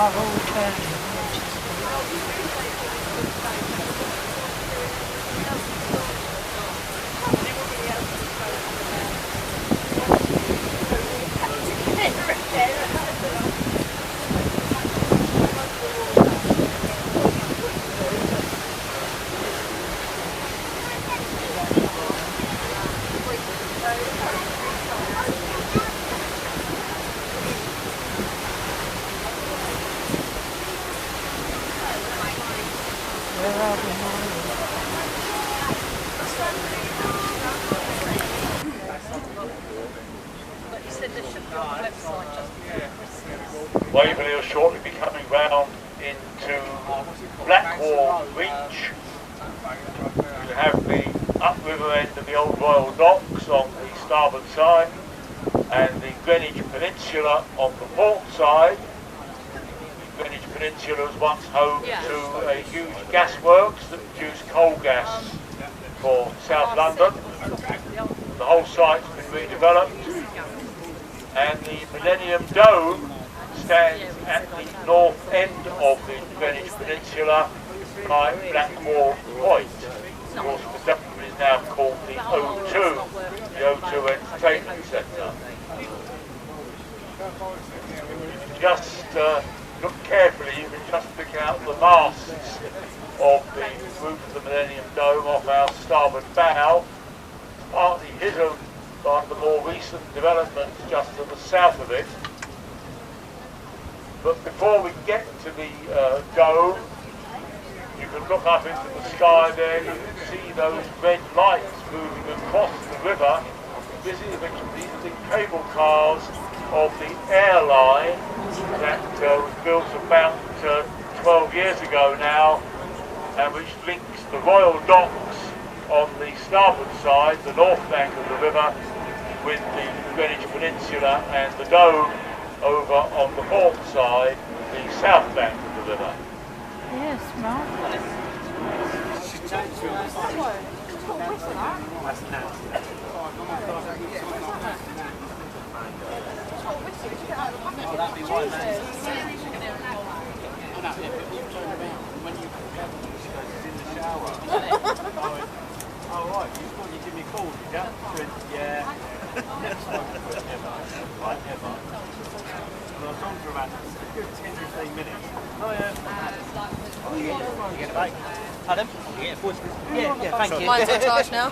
I've always found it. Waverley will shortly be coming round into Blackwall Reach. We'll have the upriver end of the old Royal Docks on the starboard side and the Greenwich Peninsula on the port side. The Greenwich Peninsula was once home to a huge gasworks that produced coal gas for South London. The whole site's been redeveloped, and the Millennium Dome stands at the north end of the Greenwich Peninsula by Blackwall Point. Of course, the dome is now called the O2, the O2 Entertainment Centre. Just look carefully, you can just pick out the masts of the roof of the Millennium Dome off our starboard bow. It's partly hidden by the more recent developments just to the south of it. But before we get to the dome, you can look up into the sky there, you can see those red lights moving across the river. These are the cable cars of the airline that was built about 12 years ago now, and which links the Royal Docks on the starboard side, the north bank of the river, with the Greenwich Peninsula, and the dome over on the port side, the south bank of the river. Yes, marvellous. Oh right, you thought you'd give me a call, did you? Yeah. Right, ever. Well, I was on for about a good 10-15 minutes. Oh yeah. Oh, you get it back. Pardon? You get it forward. Yeah, thank you. Mine's on charge now.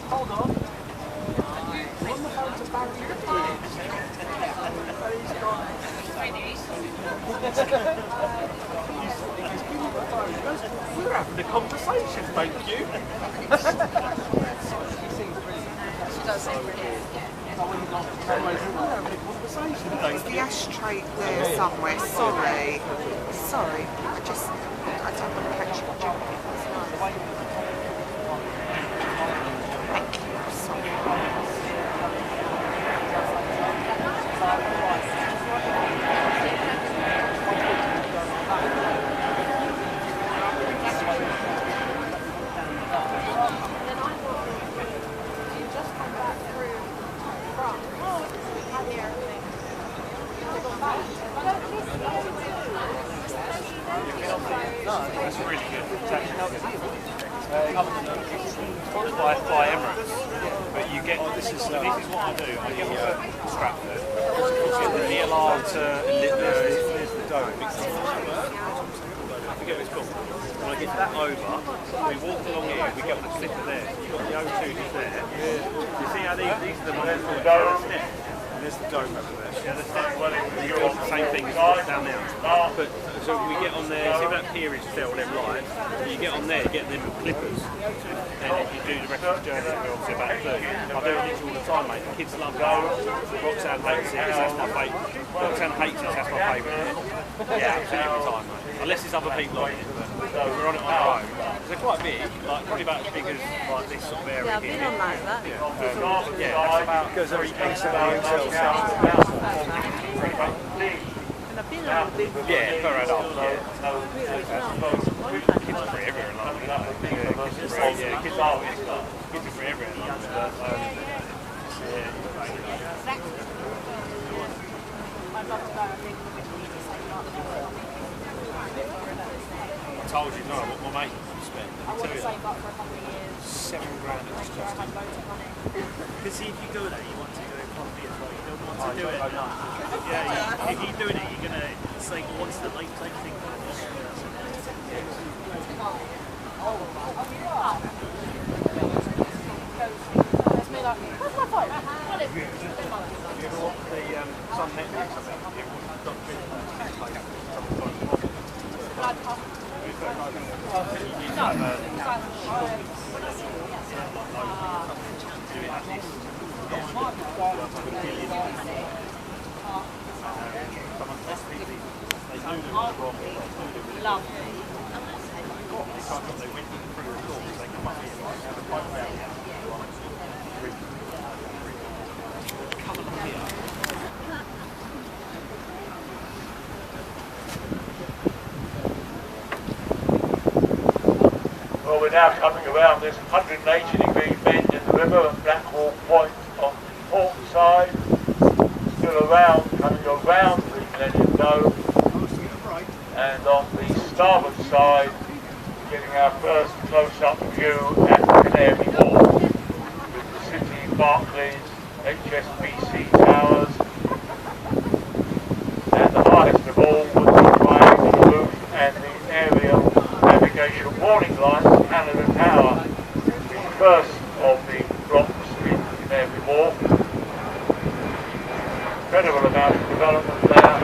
Hold on. On the phone to Barry. We're having a conversation, thank you. She does seem brilliant. Is the ashtray there somewhere? Sorry. Sorry. I don't want to catch you. Thank you. Sorry. That's really good. By Emirates, but you get this is what I do. I get Stratford, the VLR to there's the dome. I forget what it's called. When I get that over, we walk along here. We get on the slipper there. You've got the O2 just there. You see how these are the ones that go step. And there's the dome over there. Yeah, the step. Well, you're on the same thing as down there. But so we get on there. See that pier is still them lights. You get on there, get them clippers, and you do the rest of the journey. We're obviously about to do. I do it literally all the time, mate. The kids love it. Roxanne hates it. That's my favourite. Roxanne hates it. That's my favourite. Yeah, absolutely every time, mate. Unless there's other people on it, but we're on it on our own. They're quite big, like probably about as big as like this sort of area. Yeah, I've been on like that. Yeah, that's about goes every place that I And I've been on the big one. yeah, per adult. Kids are free everywhere in London. Kids are free. Yeah, kids are free everywhere in London. told you, no, what my mate spent. I tell you that. £7 it was costing. Because see, if you do that, you want to do it properly as well. You don't want to do it. Yeah, if you're doing it, you're gonna. It's like what's the like thing. You ever watch the Sun Netflix? I think you've got Well, we're now coming around this 180-degree bend in the river at Blackwall Point on the port side. Still around, coming around the Millennium Dome. And on the starboard side, getting our first close-up view at the Canary Wharf with the City, Barclays, HSBC towers, and the highest of all was the triangular roof and the aerial navigation warning lights, Canada Tower, the first of the blocks in Canary Wharf. Incredible amount of development there,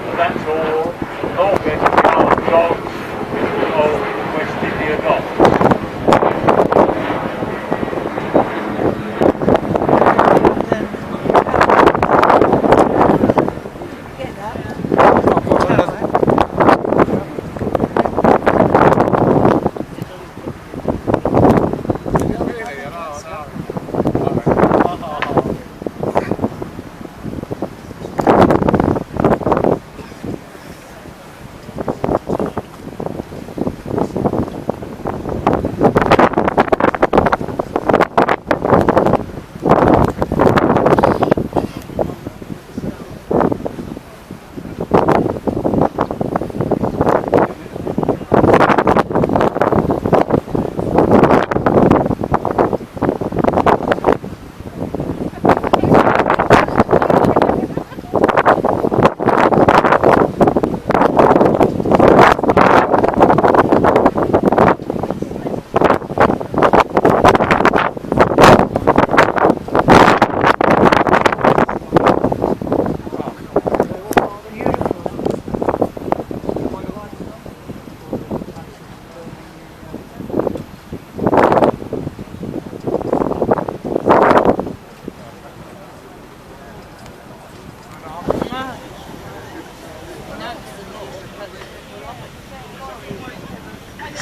and that's all north end of the Isle of Dogs of West India Docks.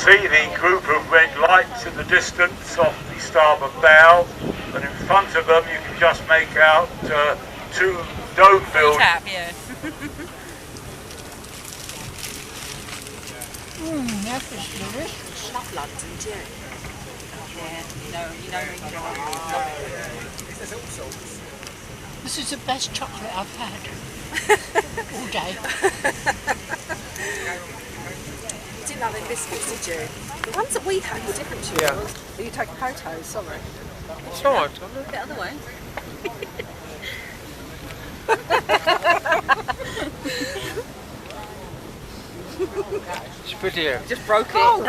See the group of red lights in the distance off the starboard bow, and in front of them you can just make out two dome buildings. That is delicious. Love London, do you? This is the best chocolate I've had all day. You didn't have any biscuits, did you? The ones that we had were different to yours. Are you taking photos? Sorry. It's alright, Get out of the way. it's pretty here. Just broke it. Oh.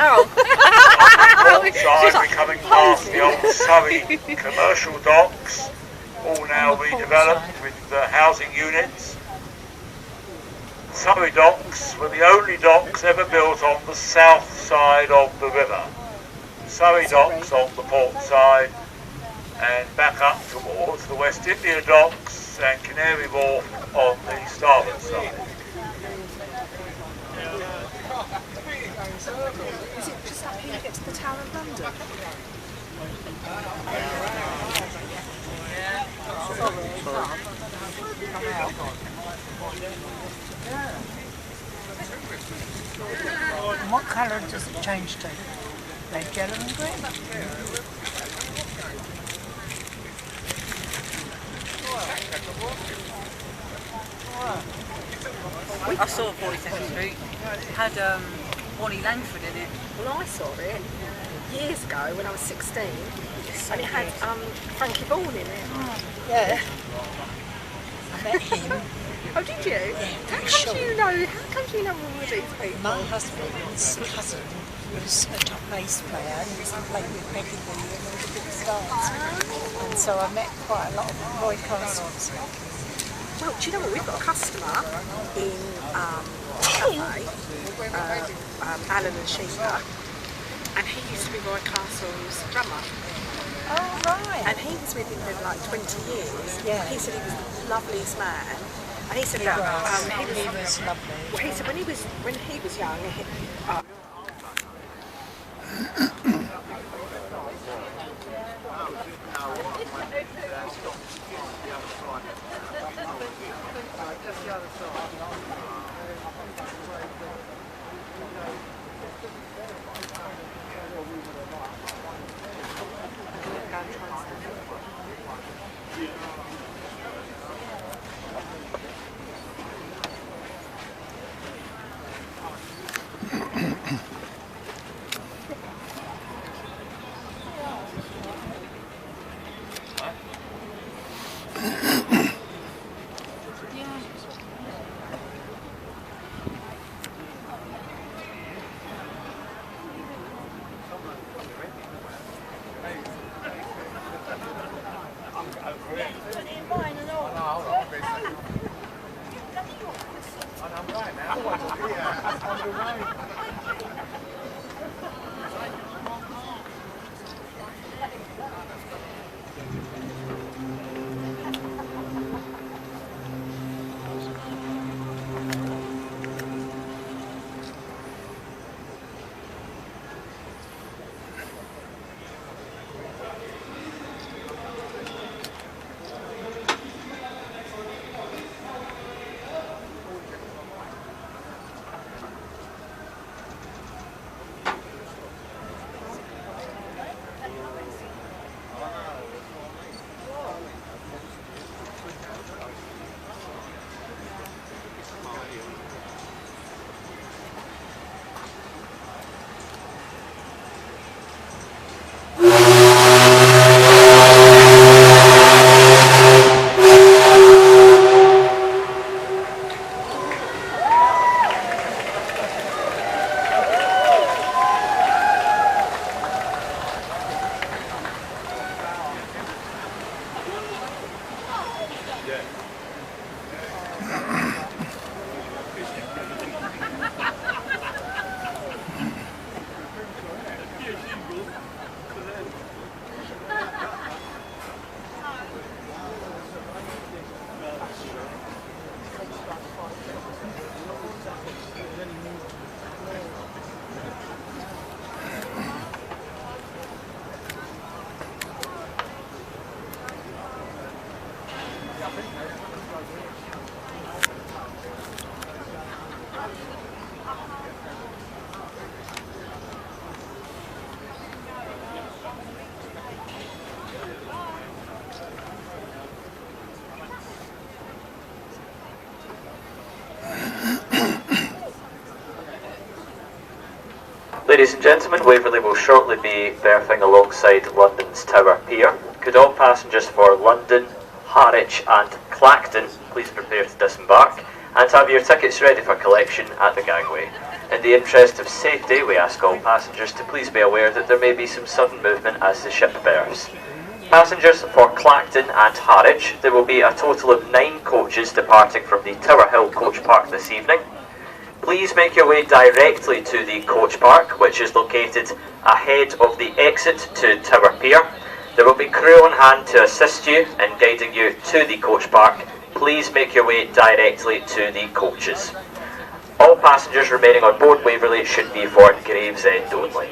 Outside we're coming past the old Surrey commercial docks, all now redeveloped with housing units. Surrey docks were the only docks ever built on the south side of the river. Surrey docks on the port side and back up towards the West India docks and Canary Wharf on the starboard side. Is it just up here to get to the Tower of London? And what colour does it change to? Red, yellow and green. I saw 42nd Street. Had Bonnie Langford in it. Well, I saw it years ago when I was 16, and it had Frankie Vaughan in it. Yeah. I met him. Oh, did you? Yeah, How he come shot. you know? How come you know all of these people? My husband's cousin was a top bass player and he used to play with Peggy Lee and all the big stars. And so I met quite a lot of Roy Castles. Well, do you know what? We've got a customer in cafe, Alan and Sheila, and he used to be Roy Castle's drummer. Oh, right. And he was with him for like 20 years. Yeah. He said he was the loveliest man. And he said He that was. he He was lovely. Well, he said when he was young, Ladies and gentlemen, Waverley will shortly be berthing alongside London's Tower Pier. Could all passengers for London, Harwich and Clacton please prepare to disembark and have your tickets ready for collection at the gangway. In the interest of safety, we ask all passengers to please be aware that there may be some sudden movement as the ship berths. Passengers for Clacton and Harwich, there will be a total of 9 coaches departing from the Tower Hill Coach Park this evening. Please make your way directly to the coach park, which is located ahead of the exit to Tower Pier. There will be crew on hand to assist you in guiding you to the coach park. Please make your way directly to the coaches. All passengers remaining on board Waverley should be for Gravesend only.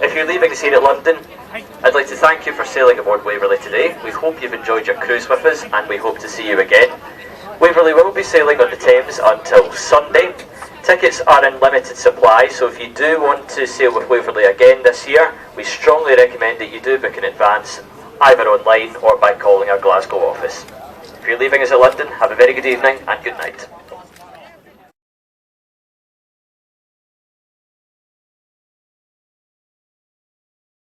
If you're leaving the scene at London, I'd like to thank you for sailing aboard Waverley today. We hope you've enjoyed your cruise with us and we hope to see you again. Waverley will be sailing on the Thames until Sunday. Tickets are in limited supply, so if you do want to sail with Waverley again this year, we strongly recommend that you do book in advance, either online or by calling our Glasgow office. If you're leaving us at London, have a very good evening and good night.